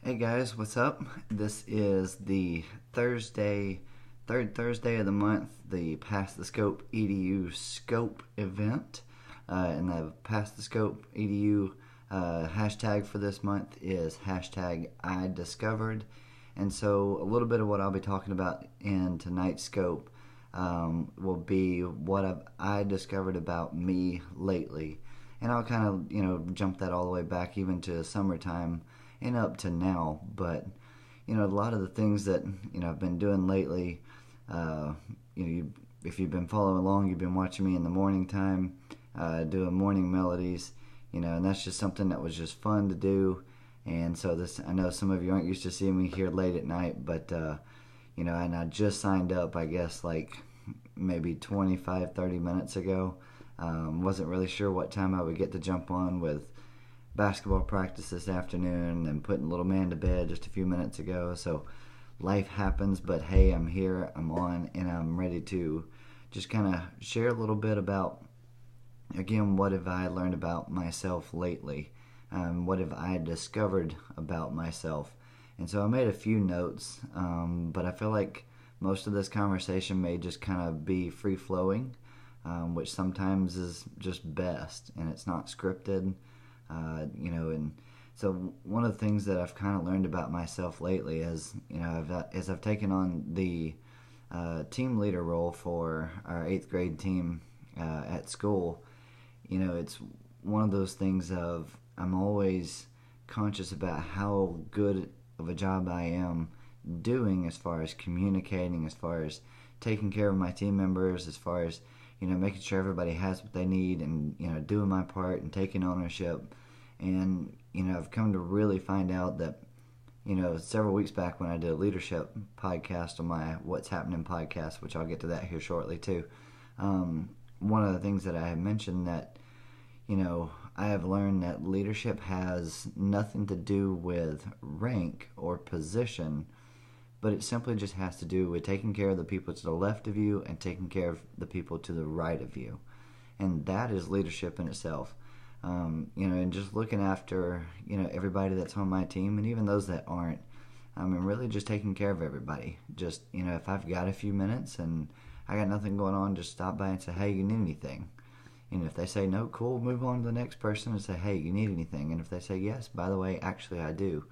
Hey guys, what's up? This is the third Thursday of the month, the Pass the Scope EDU Scope event. And the Pass the Scope EDU hashtag for this month is hashtag I Discovered. And so a little bit of what I'll be talking about in tonight's scope will be what I discovered about me lately. And I'll kind of, jump that all the way back even to summertime and up to now. But a lot of the things that I've been doing lately, if you've been following along, you've been watching me in the morning time, doing morning melodies, and that's just something that was just fun to do. And so I know some of you aren't used to seeing me here late at night, but and I just signed up, I guess, like maybe 25-30 minutes ago. Wasn't really sure what time I would get to jump on with basketball practice this afternoon and putting little man to bed just a few minutes ago. So life happens, but hey, I'm here, I'm on, and I'm ready to just kind of share a little bit about, again, what have I learned about myself lately? What have I discovered about myself? And so I made a few notes, but I feel like most of this conversation may just kind of be free-flowing, which sometimes is just best, and it's not scripted. And so one of the things that I've kind of learned about myself lately is, as I've taken on the team leader role for our 8th grade team at school, it's one of those things of I'm always conscious about how good of a job I am doing as far as communicating, as far as taking care of my team members, as far as making sure everybody has what they need, and doing my part and taking ownership. And I've come to really find out that several weeks back when I did a leadership podcast on my What's Happening podcast, which I'll get to that here shortly too, one of the things that I had mentioned that I have learned that leadership has nothing to do with rank or position, but it simply just has to do with taking care of the people to the left of you and taking care of the people to the right of you. And that is leadership in itself. And just looking after, everybody that's on my team, and even those that aren't. And really just taking care of everybody. Just, if I've got a few minutes and I got nothing going on, just stop by and say, hey, you need anything? And if they say no, cool, move on to the next person and say, hey, you need anything? And if they say yes, by the way, actually I do.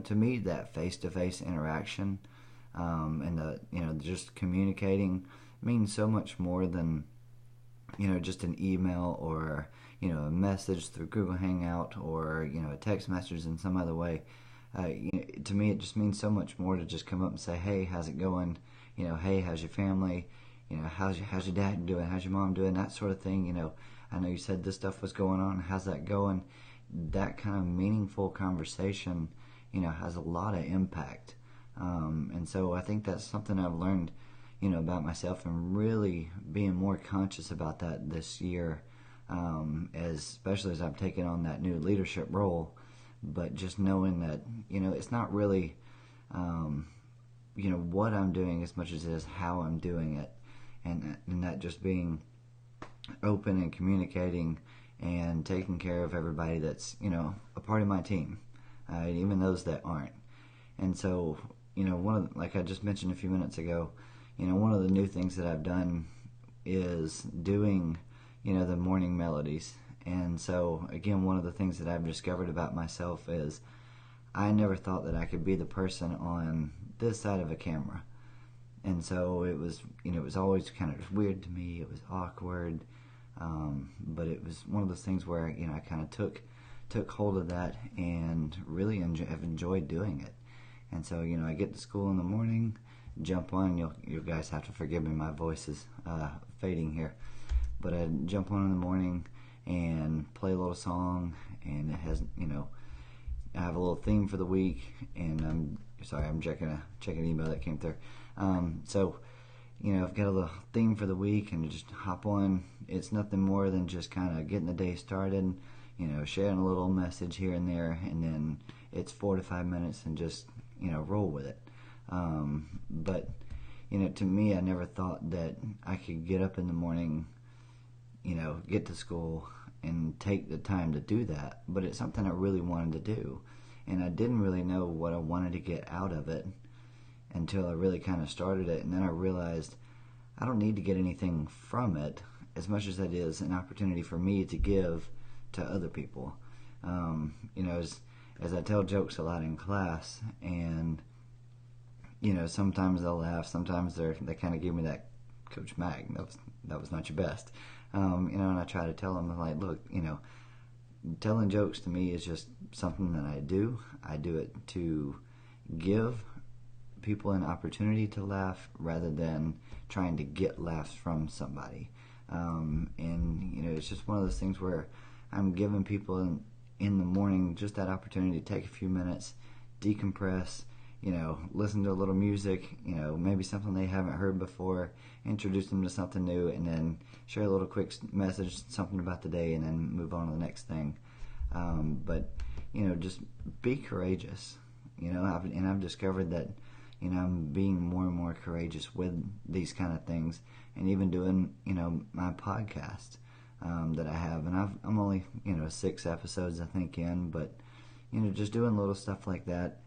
To me, that face-to-face interaction and just communicating means so much more than, just an email or, a message through Google Hangout or, a text message in some other way. To me, it just means so much more to just come up and say, hey, how's it going? Hey, how's your family? How's your dad doing? How's your mom doing? That sort of thing. I know you said this stuff was going on. How's that going? That kind of meaningful conversation has a lot of impact. And so I think that's something I've learned, about myself, and really being more conscious about that this year, especially as I've taken on that new leadership role. But just knowing that, it's not really, what I'm doing as much as it is how I'm doing it. And that just being open and communicating and taking care of everybody that's, a part of my team. Even those that aren't. And so, like I just mentioned a few minutes ago, one of the new things that I've done is doing, the morning melodies. And so, again, one of the things that I've discovered about myself is I never thought that I could be the person on this side of a camera. And so it was always kind of just weird to me. It was awkward. But it was one of those things where, I kind of took hold of that and really have enjoyed doing it. And so, I get to school in the morning, jump on. You guys have to forgive me, my voice is fading here. But I jump on in the morning and play a little song, and it has, I have a little theme for the week, and I'm checking an email that came through. So, I've got a little theme for the week, and just hop on. It's nothing more than just kind of getting the day started, sharing a little message here and there, and then it's 4 to 5 minutes and just, roll with it. But, to me, I never thought that I could get up in the morning, get to school and take the time to do that. But it's something I really wanted to do. and I didn't really know what I wanted to get out of it until I really kind of started it. And then I realized I don't need to get anything from it as much as that is an opportunity for me to give to other people. As I tell jokes a lot in class, and sometimes they'll laugh, sometimes they kind of give me that, Coach Mag, that was not your best. And I try to tell them, like, look, telling jokes to me is just something that I do. I do it to give people an opportunity to laugh rather than trying to get laughs from somebody. It's just one of those things where I'm giving people in the morning just that opportunity to take a few minutes, decompress, listen to a little music, maybe something they haven't heard before, introduce them to something new, and then share a little quick message, something about the day, and then move on to the next thing. Just be courageous. I've discovered that, I'm being more and more courageous with these kind of things, and even doing, my podcast that I have, and I'm only, 6 episodes I think in, but just doing little stuff like that.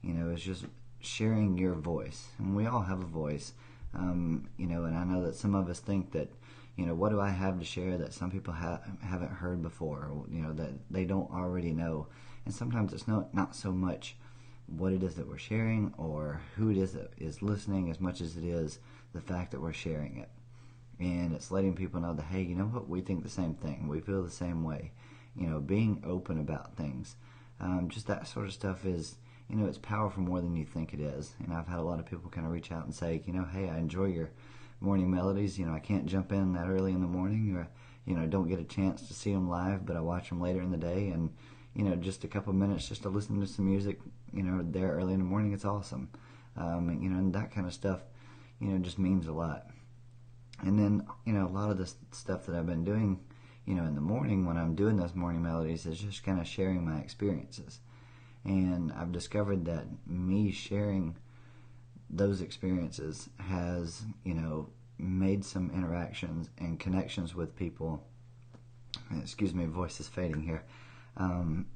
It's just sharing your voice. And we all have a voice. And I know that some of us think that, what do I have to share that some people haven't heard before, or, that they don't already know. And sometimes it's not so much what it is that we're sharing or who it is that is listening as much as it is the fact that we're sharing it. And it's letting people know that, hey, you know what, we think the same thing. We feel the same way. Being open about things. Just that sort of stuff is, it's powerful more than you think it is. And I've had a lot of people kind of reach out and say, hey, I enjoy your morning melodies. I can't jump in that early in the morning, or, don't get a chance to see them live, but I watch them later in the day. And, just a couple minutes just to listen to some music, there early in the morning, it's awesome. And that kind of stuff, just means a lot. And then, a lot of the stuff that I've been doing, in the morning when I'm doing those morning melodies is just kind of sharing my experiences. And I've discovered that me sharing those experiences has, made some interactions and connections with people. Excuse me, voice is fading here.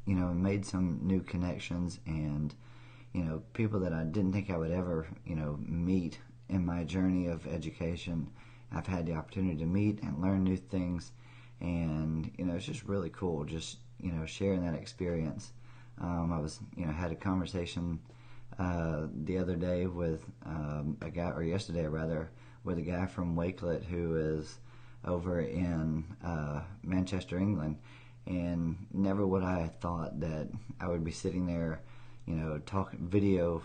Made some new connections and, people that I didn't think I would ever, meet in my journey of education. I've had the opportunity to meet and learn new things. And, it's just really cool just, sharing that experience. I was, had a conversation the other day with a guy, or yesterday rather, with a guy from Wakelet who is over in Manchester, England, and never would I have thought that I would be sitting there, video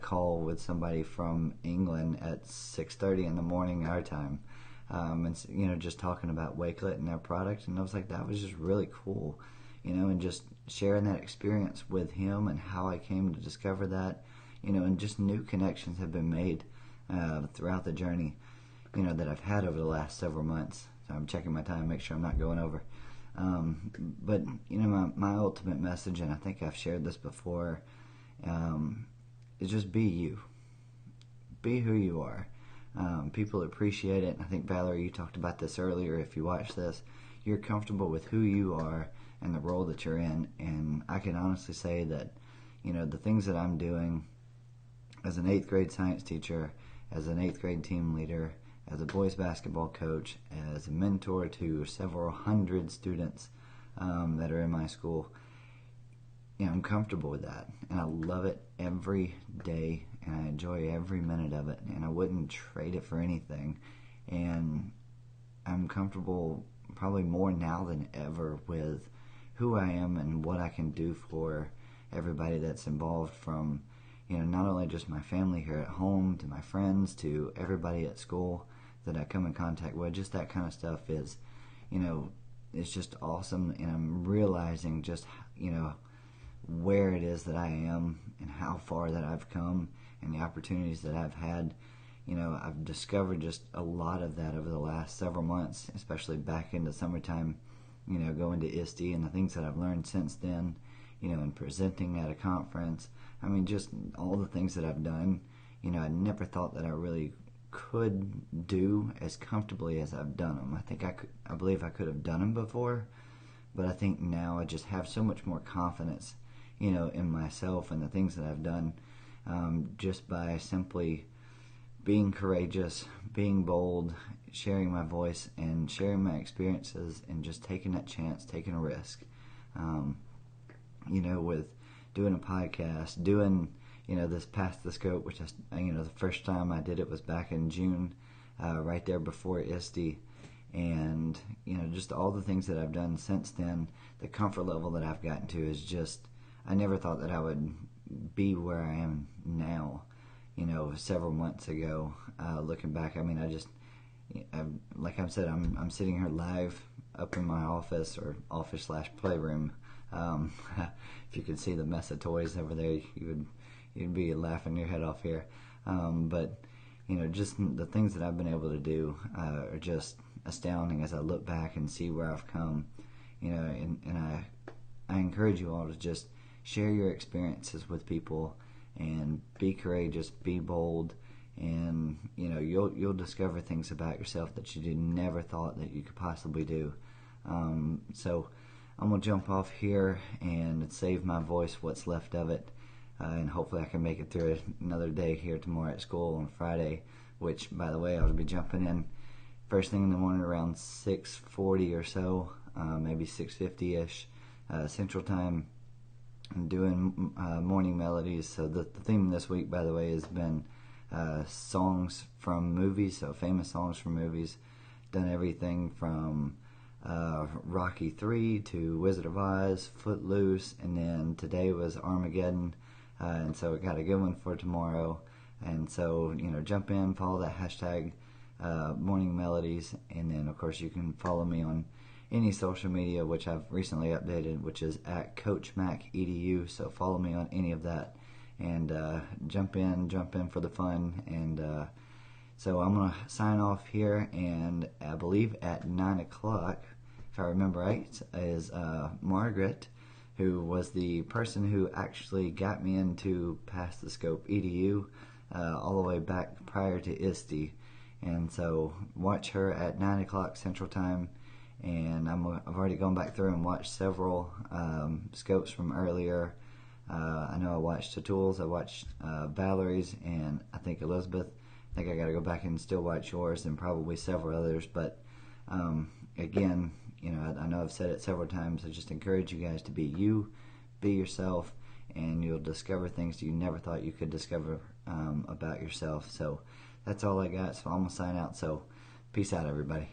call with somebody from England at 6:30 in the morning our time, and just talking about Wakelet and their product, and I was like, that was just really cool. And just sharing that experience with him and how I came to discover that, and just new connections have been made throughout the journey, that I've had over the last several months. So I'm checking my time, make sure I'm not going over. But, my ultimate message, and I think I've shared this before, is just be you. Be who you are. People appreciate it. I think, Valerie, you talked about this earlier. If you watch this, you're comfortable with who you are and the role that you're in. And I can honestly say that, the things that I'm doing as an 8th grade science teacher, as an 8th grade team leader, as a boys basketball coach, as a mentor to several hundred students that are in my school, I'm comfortable with that. And I love it every day, and I enjoy every minute of it, and I wouldn't trade it for anything. And I'm comfortable probably more now than ever with who I am and what I can do for everybody that's involved, from not only just my family here at home, to my friends, to everybody at school that I come in contact with. Just that kind of stuff is, it's just awesome. And I'm realizing just, where it is that I am and how far that I've come and the opportunities that I've had. I've discovered just a lot of that over the last several months, especially back into summertime, going to ISTE and the things that I've learned since then, and presenting at a conference. I mean, just all the things that I've done, I never thought that I really could do as comfortably as I've done them. I believe I could have done them before, but I think now I just have so much more confidence in myself and the things that I've done, just by simply being courageous, being bold, sharing my voice and sharing my experiences, and just taking that chance, taking a risk. With doing a podcast, doing, this Past the Scope, which the first time I did it was back in June, right there before ISTE. And, just all the things that I've done since then, the comfort level that I've gotten to is just, I never thought that I would be where I am now, several months ago. Looking back, like I've said, I'm sitting here live up in my office, or office/playroom. If you could see the mess of toys over there, you'd be laughing your head off here. But just the things that I've been able to do are just astounding as I look back and see where I've come. And I encourage you all to just share your experiences with people and be courageous, be bold, and you'll discover things about yourself that you never thought that you could possibly do. So I'm gonna jump off here and save my voice, what's left of it, and hopefully I can make it through another day here tomorrow at school on Friday, which, by the way, I'll be jumping in first thing in the morning around 6:40 or so, maybe 6:50-ish Central Time, and doing morning melodies. So the theme this week, by the way, has been songs from movies, so famous songs from movies. Done everything from Rocky 3 to Wizard of Oz, Footloose, and then today was Armageddon, and so we got a good one for tomorrow. And so, jump in, follow that hashtag Morning Melodies, and then of course you can follow me on any social media, which I've recently updated, which is at CoachMacEDU. So follow me on any of that, and jump in for the fun. And so I'm gonna sign off here, and I believe at 9 o'clock, if I remember right, is Margaret, who was the person who actually got me into Past the Scope EDU all the way back prior to ISTE. And so watch her at 9 o'clock Central Time. And I've already gone back through and watched several scopes from earlier. I know I watched Tatul's, I watched Valerie's, and I think Elizabeth. I think I got to go back and still watch yours, and probably several others. But again, I know I've said it several times. I just encourage you guys to be you, be yourself, and you'll discover things you never thought you could discover about yourself. So that's all I got. So I'm gonna sign out. So peace out, everybody.